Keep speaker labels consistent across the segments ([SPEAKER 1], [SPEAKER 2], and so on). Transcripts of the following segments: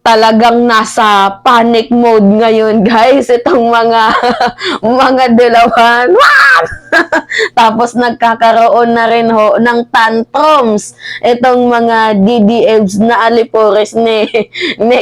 [SPEAKER 1] talagang nasa panic mode ngayon, guys. Itong mga mga dilawan. Tapos nagkakaroon na rin ho ng tantrums itong mga DDFs na alipores ni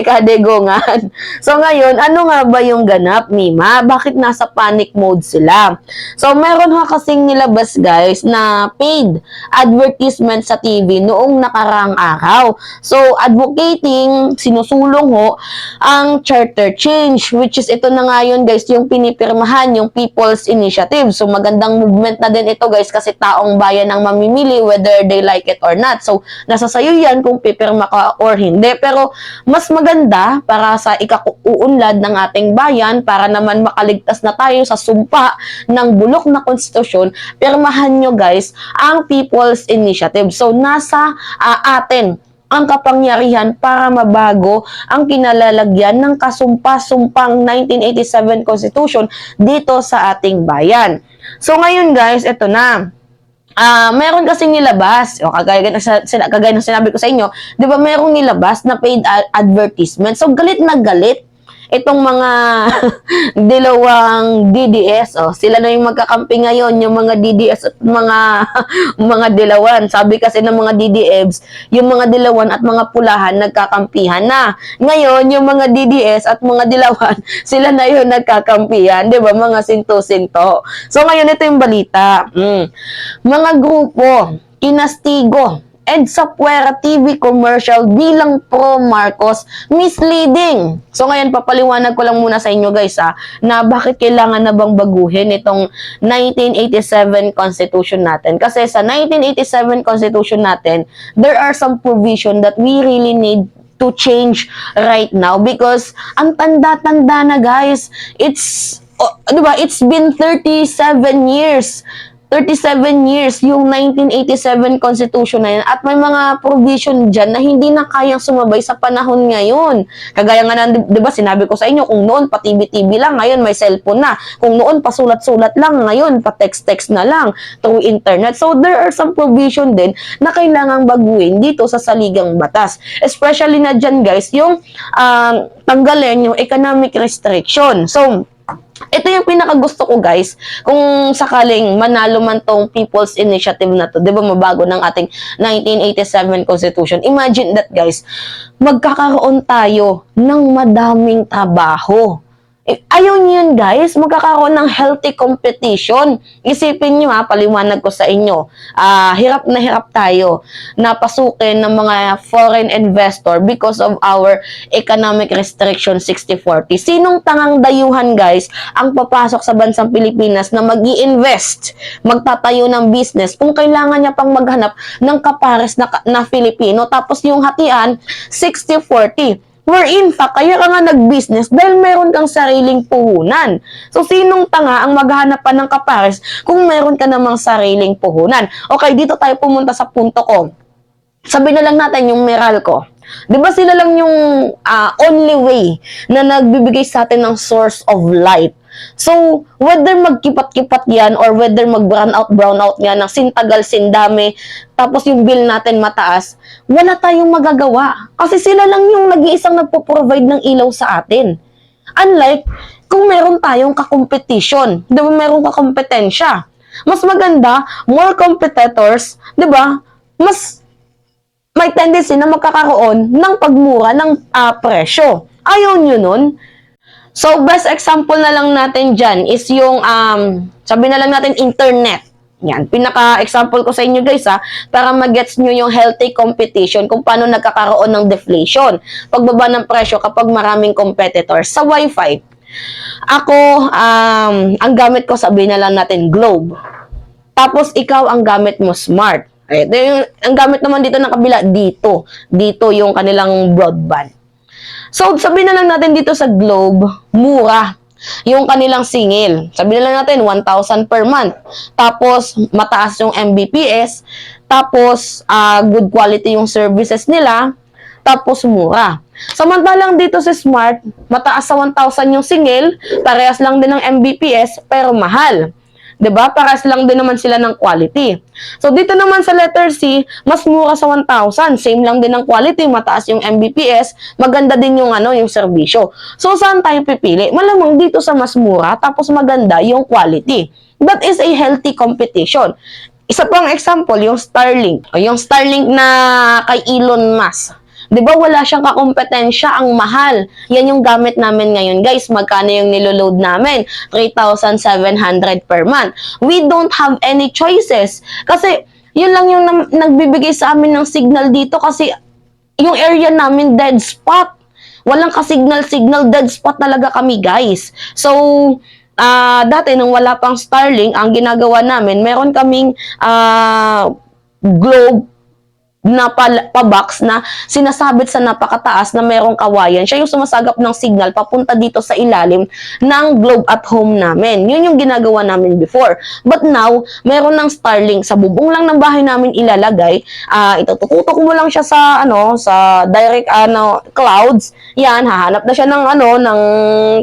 [SPEAKER 1] Kadegongan. So ngayon, ano nga ba yung ganap, Mima? Bakit nasa panic mode sila? So meron ho kasing nilabas, guys, na paid advertisement sa TV noong nakaraang araw. So advocating, sinusulong ho ang charter change, which is ito na nga yun, guys, yung pinipirmahan, yung People's Initiative. So magandang movement na din ito, guys, kasi taong bayan ang mamimili whether they like it or not. So nasa sayo yan kung pipirma ka or hindi. Pero mas maganda para sa ikauunlad ng ating bayan, para naman makaligtas na tayo sa sumpa ng bulok na konstitusyon, pirmahan nyo, guys, ang People's Initiative. So nasa atin ang kapangyarihan para mabago ang kinalalagyan ng kasumpa-sumpang 1987 Constitution dito sa ating bayan. So ngayon, guys, ito na. Meron kasing nilabas, o kagaya ng sinabi ko sa inyo, di ba merong nilabas na paid advertisement. So galit na galit itong mga dilawang DDS, sila na yung magkakampi ngayon, yung mga DDS at mga dilawan. Sabi kasi ng mga DDFs, yung mga dilawan at mga pulahan nagkakampihan na. Ngayon, yung mga DDS at mga dilawan, sila na yung nagkakampihan, di ba? Mga sinto-sinto. So ngayon, ito yung balita. Mga grupo, kinastigo, EDSA Puera TV commercial bilang pro-Marcos misleading. So ngayon, papaliwanag ko lang muna sa inyo, guys, na bakit kailangan na bang baguhin itong 1987 Constitution natin. Kasi sa 1987 Constitution natin, there are some provision that we really need to change right now because ang tanda-tanda na, guys. Diba, it's been 37 years. 37 years yung 1987 Constitution na yan at may mga provision dyan na hindi na kayang sumabay sa panahon ngayon. Kagaya nga na, di ba, sinabi ko sa inyo, kung noon pa TV-TV lang, ngayon may cellphone na. Kung noon pa sulat-sulat lang, ngayon pa text-text na lang through internet. So there are some provision din na kailangang baguhin dito sa saligang batas. Especially na dyan, guys, yung tanggalin yung economic restriction. So ito yung pinakagusto ko, guys, kung sakaling manalo man tong People's Initiative na to, di ba, mabago ng ating 1987 Constitution. Imagine that, guys, magkakaroon tayo ng madaming trabaho. Ayaw nyo yun, guys, magkakaroon ng healthy competition. Isipin nyo, paliwanag ko sa inyo, hirap na hirap tayo na pasukin ng mga foreign investor because of our economic restriction 60-40. Sinong tangang dayuhan, guys, ang papasok sa bansang Pilipinas na mag-i-invest, magtatayo ng business kung kailangan niya pang maghanap ng kapares na Filipino, tapos yung hatian 60-40. Wherein fact, kaya ka nga nag-business dahil meron kang sariling puhunan. So, sinong tanga ang maghanap pa ng kapares kung meron ka namang sariling puhunan? Okay, dito tayo pumunta sa punto ko. Sabi na lang natin yung Meralco. Di ba sila lang yung only way na nagbibigay sa atin ng source of light? So, whether magkipat-kipat yan or whether mag-brown out yan ng sintagal, sindami, tapos yung bill natin mataas, wala tayong magagawa. Kasi sila lang yung nag-iisang nagpo-provide ng ilaw sa atin. Unlike kung meron tayong kakompetition, di ba meron kakompetensya. Mas maganda, more competitors, di ba, mas may tendency na magkakaroon ng pagmura ng presyo. Ayaw nyo nun? So, best example na lang natin dyan is yung, sabi na lang natin, internet. Yan, pinaka-example ko sa inyo, guys, para magets nyo yung healthy competition kung paano nagkakaroon ng deflation. Pagbaba ng presyo kapag maraming competitors. Sa Wi-Fi, ako, ang gamit ko, sabi na lang natin, Globe. Tapos, ikaw, ang gamit mo, Smart. Ang gamit naman dito ng kabila, dito yung kanilang broadband. So, sabi na lang natin dito sa Globe, mura yung kanilang singil. Sabi na lang natin, 1,000 per month. Tapos, mataas yung Mbps. Tapos, good quality yung services nila. Tapos, mura. Samantalang dito sa Smart, mataas sa 1,000 yung singil. Parehas lang din ng Mbps, pero mahal. 'Diba? Paras lang din naman sila ng quality. So, dito naman sa letter C, mas mura sa 1,000. Same lang din ng quality, mataas yung Mbps, maganda din yung yung serbisyo. So, saan tayo pipili? Malamang dito sa mas mura, tapos maganda yung quality. That is a healthy competition. Isa pang example, yung Starlink. O yung Starlink na kay Elon Musk. 'Di ba wala siyang kakompetensya, ang mahal. Yan yung gamit namin ngayon, guys. Magkano yung niloload namin? 3,700 per month. We don't have any choices. Kasi yun lang yung nagbibigay sa amin ng signal dito kasi yung area namin dead spot. Walang ka-signal, dead spot talaga kami, guys. So, dati nung wala pang Starlink, ang ginagawa namin, meron kaming globe na pa-box na sinasabit sa napakataas na merong kawayan. Siya yung sumasagap ng signal papunta dito sa ilalim ng globe at home namin. Yun yung ginagawa namin before. But now, meron ng Starlink sa bubong lang ng bahay namin ilalagay. Itututok mo lang siya sa sa direct clouds. Yan, hahanap na siya ng ng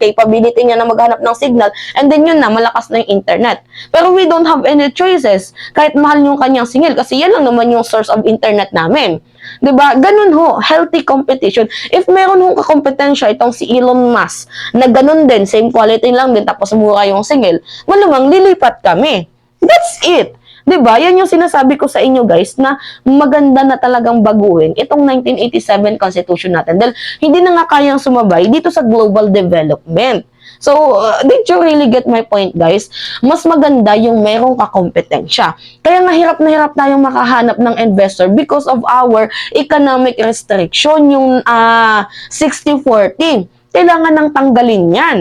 [SPEAKER 1] capability niya na maghanap ng signal, and then yun na, malakas na yung internet. Pero we don't have any choices. Kahit mahal yung kanyang singil kasi yan lang naman yung source of internet namin. 'Di ba? Ganun ho, healthy competition. If meron hong kakompetensya itong si Elon Musk na ganun din, same quality lang din tapos mura yung singil, malamang lilipat kami. That's it. 'Di ba? Yan yung sinasabi ko sa inyo, guys, na maganda na talagang baguhin itong 1987 Constitution natin dahil hindi na nga kayang sumabay dito sa global development. So, did you really get my point, guys? Mas maganda yung merong kakompetensya. Kaya nga hirap na hirap tayong makahanap ng investor because of our economic restriction, yung 60-40. Kailangan nang tanggalin yan.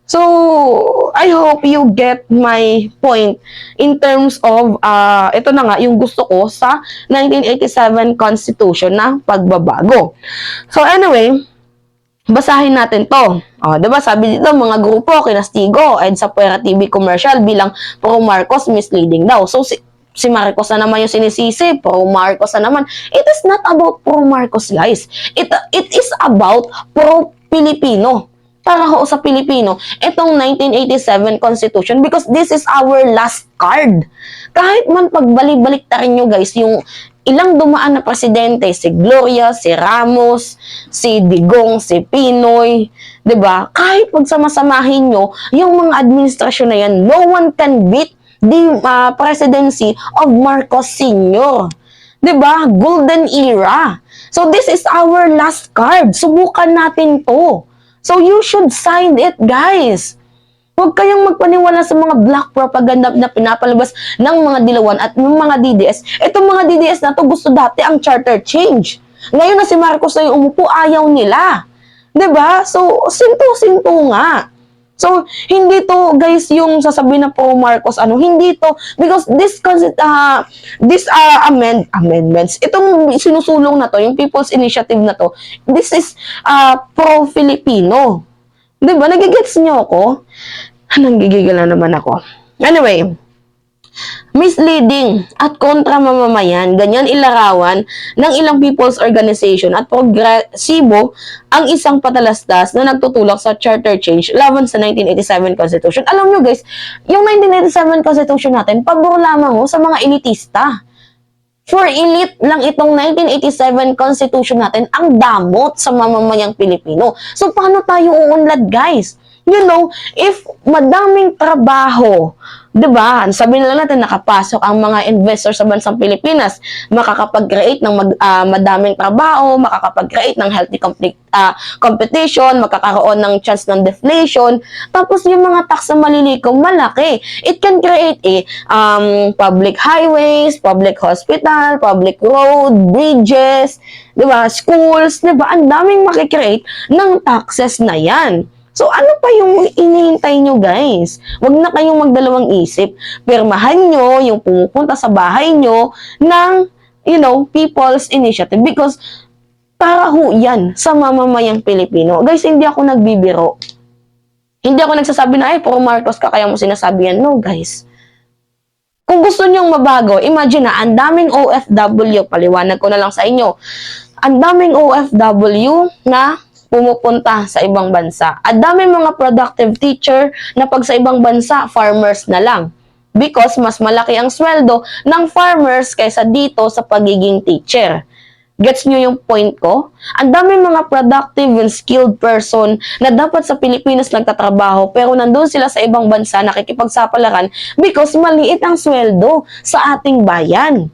[SPEAKER 1] So, I hope you get my point in terms of, ito na nga, yung gusto ko sa 1987 Constitution na pagbabago. So, anyway, basahin natin to. Diba sabi dito, mga grupo, kinastigo, EDSA Puera TV commercial bilang pro-Marcos misleading daw. So, si Marcos na naman yung sinisisi, pro-Marcos na naman. It is not about pro-Marcos, guys. It is about pro-Pilipino. Para ho sa Pilipino, itong 1987 Constitution because this is our last card. Kahit man pagbalik-balik ta rin nyo, guys, yung ilang dumaan na presidente, si Gloria, si Ramos, si Digong, si Pinoy, 'di ba? Kahit pagsamasamahin nyo yung mga administrasyon na yan, no one can beat the presidency of Marcos Sr. 'Di ba? Golden era. So this is our last card. Subukan natin 'to. So you should sign it, guys. Huwag kayong magpaniwala sa mga black propaganda na pinapalabas ng mga dilawan at ng mga DDS. Itong mga DDS na to gusto dati ang charter change. Ngayon na si Marcos na yung umupo, ayaw nila. 'Di ba? So, sinto-sinto nga. So, hindi to, guys, yung sasabihin na po Marcos, hindi to, because these amendments, itong sinusulong na to, yung People's Initiative na to, this is pro-Filipino. Diba? Nagigets nyo ako? Nanggigigil na naman ako. Anyway, misleading at kontra mamamayan, ganyan ilarawan ng ilang people's organization at progresibo ang isang patalastas na nagtutulak sa charter change laban sa 1987 Constitution. Alam nyo, guys, yung 1987 Constitution natin, pabor lamang sa mga elitista. For elite lang itong 1987 Constitution natin ang damot sa mamamayang Pilipino. So, paano tayo uunlad, guys? You know, if madaming trabaho, 'di ba? Sabi nila natin nakapasok ang mga investor sa bansang Pilipinas, makakapag-create ng madaming trabaho, makakapag-create ng healthy competition, magkakaroon ng chance ng deflation. Tapos yung mga tax na malilikong malaki. It can create public highways, public hospital, public road, bridges, 'di ba? Schools, 'di ba? Ang daming makikreate ng taxes na 'yan. So, ano pa yung inihintay nyo, guys? Huwag na kayong magdalawang isip. Pirmahan nyo yung pumupunta sa bahay nyo ng, People's Initiative. Because, para ho yan sa mamamayang Pilipino. Guys, hindi ako nagbibiro. Hindi ako nagsasabi na, pro Marcos ka, kaya mo sinasabi yan. No, guys. Kung gusto nyong mabago, imagine na, ang daming OFW, paliwanag ko na lang sa inyo, ang daming OFW na pumupunta sa ibang bansa. At dami mga productive teacher na pag sa ibang bansa, farmers na lang. because mas malaki ang sweldo ng farmers kaysa dito sa pagiging teacher. Gets nyo yung point ko? Ang dami mga productive and skilled person na dapat sa Pilipinas nagtatrabaho pero nandun sila sa ibang bansa nakikipagsapalaran because maliit ang sweldo sa ating bayan.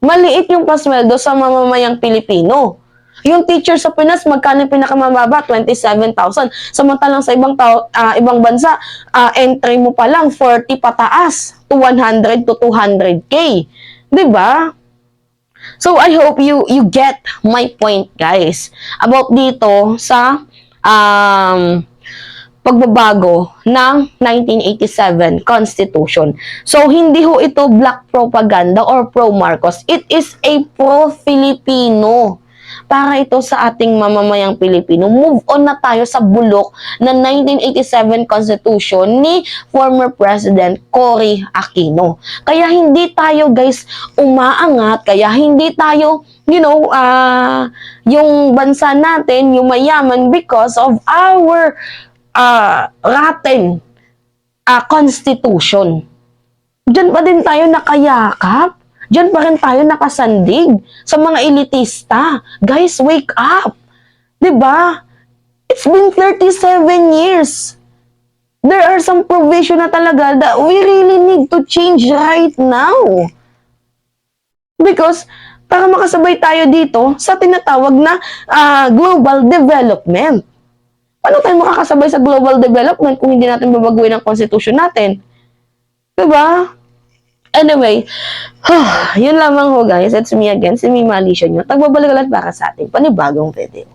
[SPEAKER 1] Maliit yung pasweldo sa mamamayang Pilipino. Yung teacher sa Pinas, magkano yung pinakamababa? 27,000. Samantalang sa ibang bansa, entry mo pa lang 40 pataas to 100 to 200K. 'Di ba? So, I hope you get my point, guys. About dito sa pagbabago ng 1987 Constitution. So, hindi ho ito black propaganda or pro-Marcos. It is a pro-Filipino. Para ito sa ating mamamayang Pilipino. Move on na tayo sa bulok ng 1987 Constitution ni former President Cory Aquino. Kaya hindi tayo guys umaangat, kaya hindi tayo yung bansa natin, yung mayaman because of our rotten constitution. Diyan pa din tayo nakayakap. Diyan pa rin tayo nakasandig sa mga elitista. Guys, wake up! 'Di ba? It's been 37 years. There are some provision na talaga that we really need to change right now. Because para makasabay tayo dito sa tinatawag na global development. Paano tayo makakasabay sa global development kung hindi natin babaguhin ang constitution natin? 'Di ba? Anyway, yun lamang ho guys. It's me again, si Mima Alicia nyo. Tagbabalik ulit para sa ating panibagong video.